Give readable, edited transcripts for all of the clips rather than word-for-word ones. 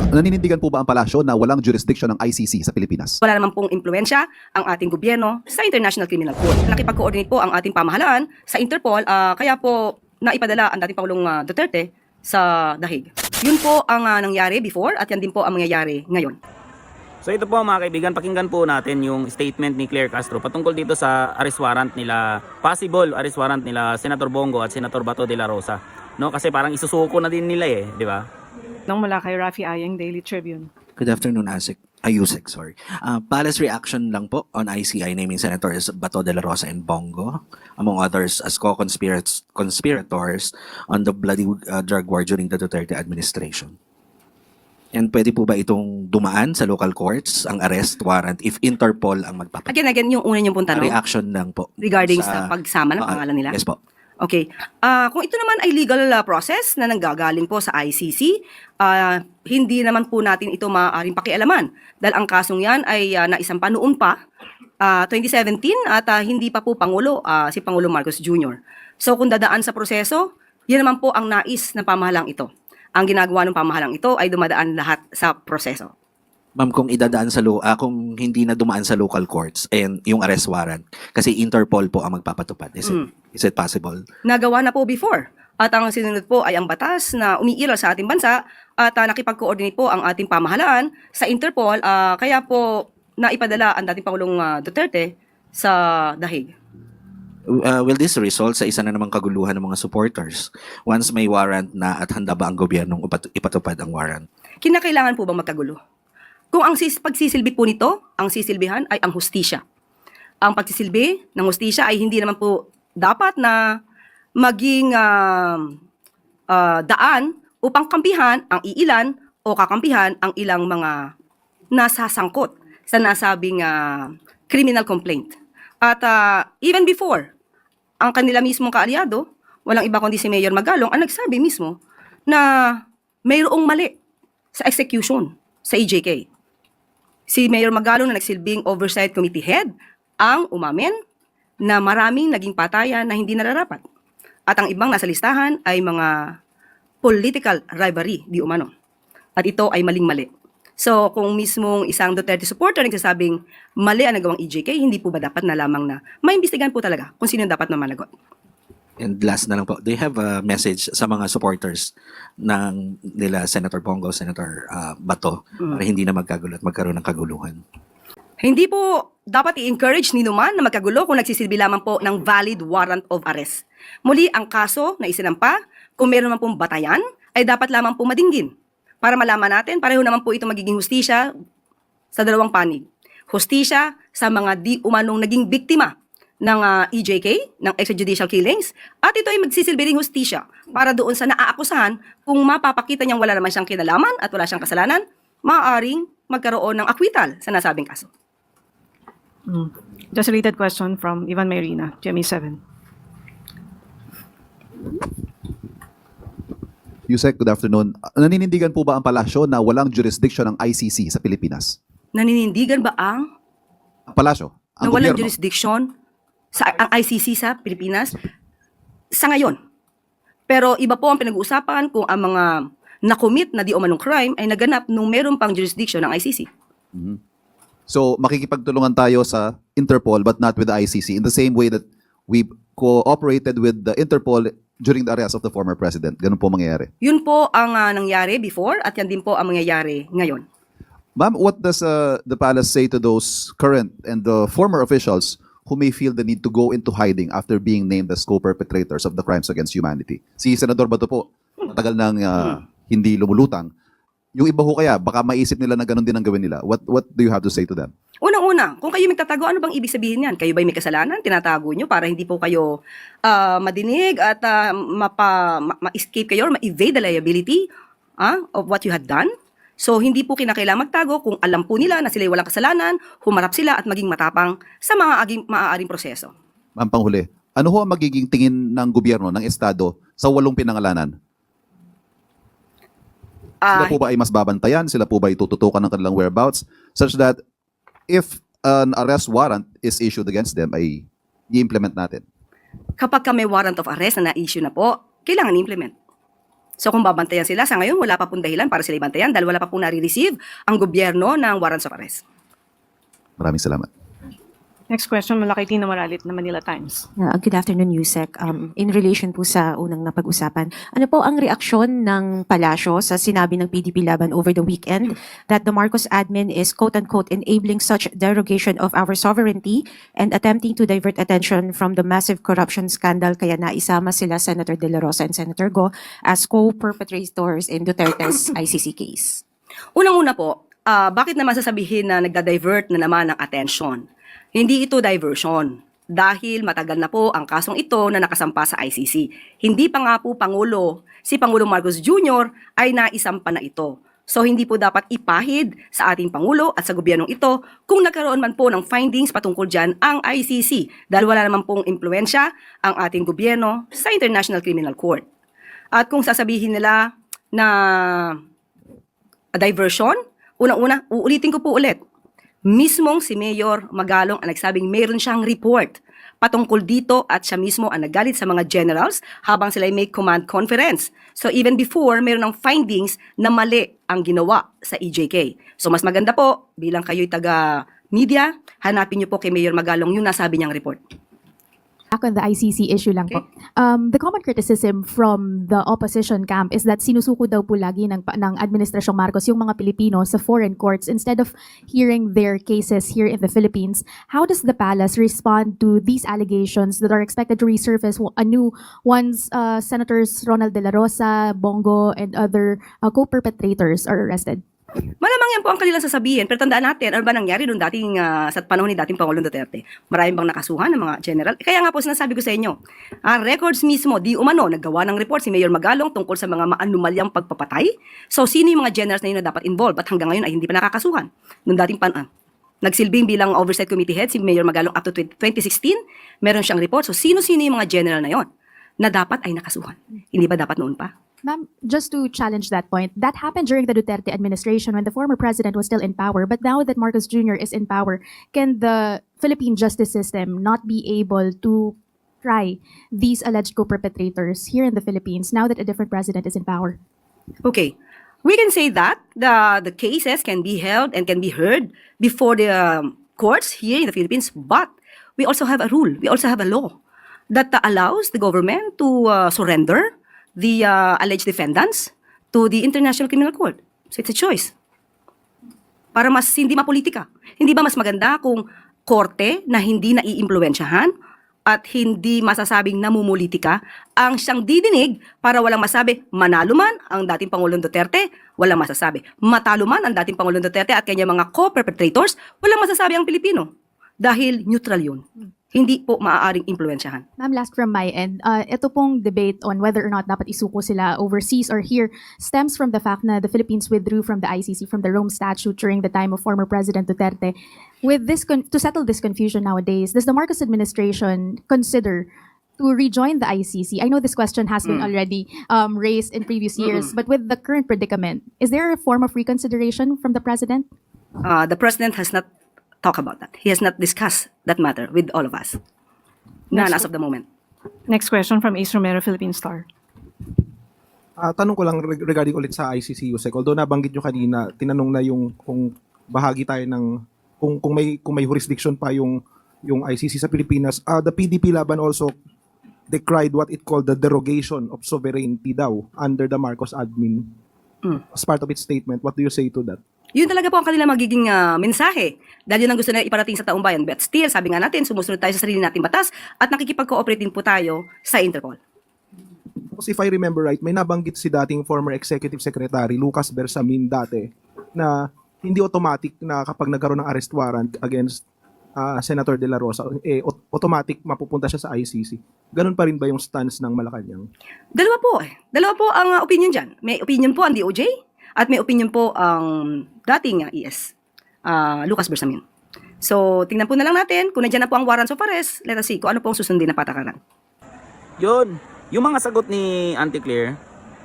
Naninindigan po ba ang palasyo na walang jurisdiction ng ICC sa Pilipinas? Wala naman pong impluensya ang ating gobyerno sa International Criminal Court. Nakipag-coordinate po ang ating pamahalaan sa Interpol, kaya po naipadala ang dating Pangulong Duterte sa dahig. Yun po ang nangyari before at yan din po ang mangyayari ngayon. So ito po mga kaibigan, pakinggan po natin yung statement ni Claire Castro patungkol dito sa arrest warrant nila, possible arrest warrant nila Senator Bongo at Senator Bato de la Rosa. No, kasi parang isusuko na din nila di ba? Nang mula kay Rafi Ayeng, Daily Tribune. Good afternoon, Ayusek, sorry. Palace reaction lang po on ICI naming Senators Bato de la Rosa and Bongo, among others, as co-conspirators on the bloody drug war during the Duterte administration. And pwede po ba itong dumaan sa local courts, ang arrest warrant, if Interpol ang magpapalit? Again, yung una niyong pong tanong Reaction lang po. regarding sa pagsama ng pangalan nila. Yes po. Okay. Kung ito naman ay legal process na nanggagaling po sa ICC, hindi naman po natin ito maaaring pakialaman. Dahil ang kasong yan ay naisampa noon pa, 2017, at hindi pa po Pangulo, si Pangulo Marcos Jr. So kung dadaan sa proseso, yan naman po ang nais ng pamahalang ito. Ang ginagawa ng pamahalang ito ay dumadaan lahat sa proseso. Ma'am, kung idadaan sa kung hindi na dumaan sa local courts and yung arrest warrant, kasi Interpol po ang magpapatupad. Is it possible? Nagawa na po before. At ang sinunod po ay ang batas na umiiral sa ating bansa at nakipag-coordinate po ang ating pamahalaan sa Interpol. Kaya po naipadala ang dating Pangulong Duterte sa dahig. Will this result sa isa na namang kaguluhan ng mga supporters once may warrant na at handa ba ang gobyernong ipatupad ang warrant? Kinakailangan po bang magkagulo? Kung ang pagsisilbi po nito, ang sisilbihan ay ang hustisya. Ang pagsisilbi ng hustisya ay hindi naman po dapat na maging daan upang kampihan ang iilan o kakampihan ang ilang mga nasasangkot sa nasabing criminal complaint. At even before, ang kanila mismong kaalyado, walang iba kundi si Mayor Magalong, ang nagsabi mismo na mayroong mali sa execution sa EJK. Si Mayor Magalong na nagsilbing Oversight Committee Head ang umamin na maraming naging patayan na hindi nararapat. At ang ibang nasa listahan ay mga political rivalry di umano. At ito ay maling-mali. So kung mismong isang Duterte supporter nagsasabing mali ang nagawang EJK, hindi po ba dapat na lamang na maimbestigahan po talaga kung sino dapat na managot? And last na lang po, do you have a message sa mga supporters ng nila Senator Bongo, Senator Bato, para hindi na magkagulo at magkaroon ng kaguluhan? Hindi po dapat i-encourage ni Numan na magkagulo kung nagsisilbi lamang po ng valid warrant of arrest. Muli, ang kaso na isinampa, kung meron naman pong batayan, ay dapat lamang po madinggin. Para malaman natin, pareho naman po ito magiging hustisya sa dalawang panig. Hustisya sa mga di umanong naging biktima ng EJK, ng extrajudicial killings, at ito ay magsisilbi ring hustisya para doon sa naaakusahan kung mapapakita niyang wala naman siyang kinalaman at wala siyang kasalanan, maaaring magkaroon ng acquittal sa nasabing kaso. Just a related question from Ivan Mayrina, GMA7. Yusek, good afternoon. Naninindigan po ba ang palasyo na walang jurisdiction ng ICC sa Pilipinas? Naninindigan ba ang Ang palasyo? na Ang walang gobyerno? jurisdiction sa ang ICC sa Pilipinas sa ngayon? Pero iba po ang pinag-uusapan kung ang mga nakomit na di umanong crime ay naganap nung meron pang jurisdiction ng ICC. So, makikipagtulungan tayo sa Interpol but not with the ICC in the same way that we cooperated with the Interpol during the arrest of the former president. Ganun po mangyayari. Yun po ang nangyari before at yan din po ang mangyayari ngayon. Ma'am, what does the palace say to those current and the former officials who may feel the need to go into hiding after being named as co-perpetrators of the crimes against humanity? Si Senador Bato po, matagal nang hindi lumulutang. Yung iba ho kaya, baka maisip nila na ganun din ang gawin nila. What do you have to say to them? Unang-una, kung kayo magtatago, ano bang ibig sabihin yan? Kayo ba'y may kasalanan? Tinatago nyo para hindi po kayo madinig at ma-escape kayo or ma-evade the liability of what you had done? So, hindi po kinakailangan magtago kung alam po nila na sila'y walang kasalanan, humarap sila at maging matapang sa mga maaaring proseso. Ma'am Panghuli, ano ho ang magiging tingin ng gobyerno, ng Estado, sa 8 pinangalanan? Sila po ba ay mas babantayan? Sila po ba ay tututukan ng kanilang whereabouts? Such that if an arrest warrant is issued against them, ay i-implement natin. Kapag may warrant of arrest na na-issue na po, kailangan i-implement. So kung babantayan sila, sa ngayon wala pa pong dahilan para sila ibantayan dahil wala pa pong nare-receive ang gobyerno ng warrants of arrest. Maraming salamat. Next question mula kay Tina Moralit na Manila Times. Good afternoon, Yusek. In relation po sa unang napag-usapan, ano po ang reaksyon ng palasyo sa sinabi ng PDP Laban over the weekend that the Marcos admin is quote-unquote enabling such derogation of our sovereignty and attempting to divert attention from the massive corruption scandal kaya naisama sila Senator De La Rosa and Senator Go as co-perpetrators in Duterte's ICC case? Unang-una po, bakit naman sasabihin na nagda-divert na naman ng attention? Hindi ito diversion dahil matagal na po ang kasong ito na nakasampa sa ICC. Hindi pa nga po si Pangulong Marcos Jr. ay naisampa na ito. So hindi po dapat ipahid sa ating Pangulo at sa gobyernong ito kung nagkaroon man po ng findings patungkol dyan ang ICC dahil wala naman pong impluensya ang ating gobyerno sa International Criminal Court. At kung sasabihin nila na diversion, unang-una, uulitin ko po ulit. Mismong si Mayor Magalong ang nagsabing mayroon siyang report patungkol dito at siya mismo ang nagalit sa mga generals habang sila ay may command conference. So even before, mayroon ng findings na mali ang ginawa sa EJK. So mas maganda po, bilang kayo'y taga-media, hanapin niyo po kay Mayor Magalong yung nasabi niyang report. Back on the ICC issue lang po. The common criticism from the opposition camp is that sinusuko daw po lagi ng Administrasyong Marcos yung mga Pilipino sa foreign courts instead of hearing their cases here in the Philippines. How does the palace respond to these allegations that are expected to resurface anew once Senators Ronald De La Rosa, Bongo, and other co-perpetrators are arrested? Malamang yan po ang kanilang sasabihin, pero tandaan natin, ano ba nangyari doon dating, sa panahon ni dating Pangulong Duterte? Maraming bang nakasuhan ng mga general? Kaya nga po sinasabi ko sa inyo, records mismo, di umano, naggawa ng report si Mayor Magalong tungkol sa mga maanumalyang pagpapatay. So, sino yung mga generals na yun na dapat involved? At hanggang ngayon ay hindi pa nakakasuhan. Noong dating nagsilbing bilang oversight committee head si Mayor Magalong up to 2016, meron siyang report. So, sino-sino yung mga general na yon na dapat ay nakasuhan? Hindi ba dapat noon pa? Ma'am, just to challenge that point, that happened during the Duterte administration when the former president was still in power. But now that Marcos Jr. is in power, can the Philippine justice system not be able to try these alleged co-perpetrators here in the Philippines now that a different president is in power? Okay. We can say that the cases can be held and can be heard before the courts here in the Philippines, but we also have a rule, we also have a law that allows the government to surrender the alleged defendants to the International Criminal Court. So it's a choice. Para mas hindi mapolitika. Hindi ba mas maganda kung korte na hindi naiimpluwensyahan at hindi masasabing namumulitika ang siyang didinig para walang masabi manalo man ang dating Pangulong Duterte, walang masasabi. Matalo man ang dating Pangulong Duterte at kanyang mga co-perpetrators, walang masasabi ang Pilipino. Dahil neutral yun. Hindi po maaaring impluwensyahan. Ma'am, last from my end, ito pong debate on whether or not dapat isuko sila overseas or here stems from the fact na the Philippines withdrew from the ICC, from the Rome Statute during the time of former President Duterte. With this, to settle this confusion nowadays, does the Marcos administration consider to rejoin the ICC? I know this question has been already raised in previous years, but with the current predicament, is there a form of reconsideration from the President? The President has not talked about that. He has not discussed that matter with all of us. None as of the moment. Next question from Ace Romero, Philippine Star. Tanong ko lang regarding ulit sa ICC, Yusek. Although nabanggit nyo kanina, tinanong na yung kung bahagi tayo ng kung may jurisdiction pa yung ICC sa Pilipinas. The PDP Laban also decried what it called the derogation of sovereignty daw under the Marcos admin. As part of its statement, what do you say to that? Yun talaga po ang kanilang magiging mensahe. Dahil yun ang gusto na iparating sa taong bayan. But still, sabi nga natin, sumusunod tayo sa sarili nating batas at nakikipag-cooperate din po tayo sa Interpol. Because if I remember right, may nabanggit si dating former Executive Secretary Lucas Bersamin dati na hindi automatic na kapag nagkaroon ng arrest warrant against Senator De La Rosa, automatic mapupunta siya sa ICC. Ganun pa rin ba yung stance ng Malacanang? Dalawa po ang opinion dyan. May opinion po ang DOJ at may opinion po ang dating ES, Lucas Bersamin. So, tingnan po na lang natin, kung nandiyan na po ang warrants of arrest, let us see kung ano po ang susundin na patakaran. Yun, yung mga sagot ni Auntie Claire,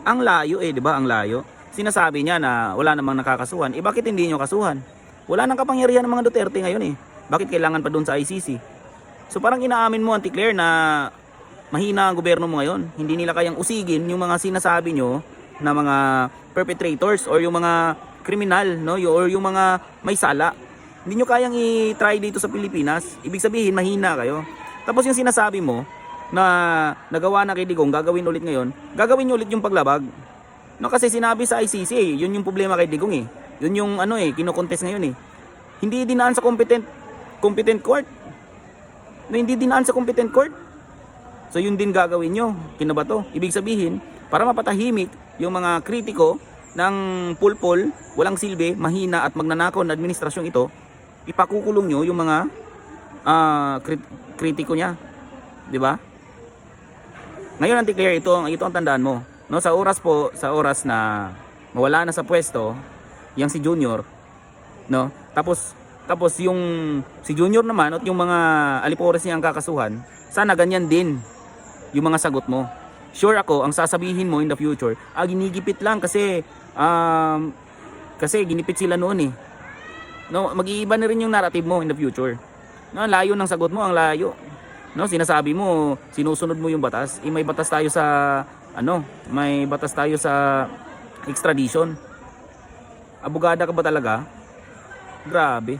ang layo di ba? Ang layo. Sinasabi niya na wala namang nakakasuhan. Bakit hindi nyo kasuhan? Wala nang kapangyarihan ng mga Duterte ngayon Bakit kailangan pa doon sa ICC? So parang inaamin mo, Auntie Claire, na mahina ang gobyerno mo ngayon. Hindi nila kayang usigin yung mga sinasabi nyo na mga perpetrators or yung mga kriminal, no, or yung mga may sala. Hindi nyo kayang i-try dito sa Pilipinas. Ibig sabihin, mahina kayo. Tapos yung sinasabi mo na nagawa na kay Digong, gagawin ulit ngayon, gagawin nyo ulit yung paglabag. No, kasi sinabi sa ICC, yun yung problema kay Digong eh. Yun yung kino-contest ngayon eh. Hindi dinaan sa competent court. No, hindi dinaan sa competent court. So yun din gagawin nyo. Kinabato. Ibig sabihin, para mapatahimik yung mga kritiko ng pulpol, walang silbi, mahina at magnanakaw na administrasyong ito, ipakukulong nyo yung mga kritiko niya. Di ba? Ngayon, Auntie Claire, ito ang tandaan mo. No, sa oras na mawala na sa pwesto, yang si Junior, no? Tapos yung si Junior naman at yung mga alipores niya ang kakasuhan, sana ganyan din yung mga sagot mo. Sure ako, ang sasabihin mo in the future, ginigipit lang kasi ginipit sila noon eh. No, mag-iiba na rin yung narrative mo in the future. No, ang layo ng sagot mo, ang layo. No, sinasabi mo, sinusunod mo yung batas. May batas tayo sa may batas tayo sa extradition. Abogada ka ba talaga? Grabe.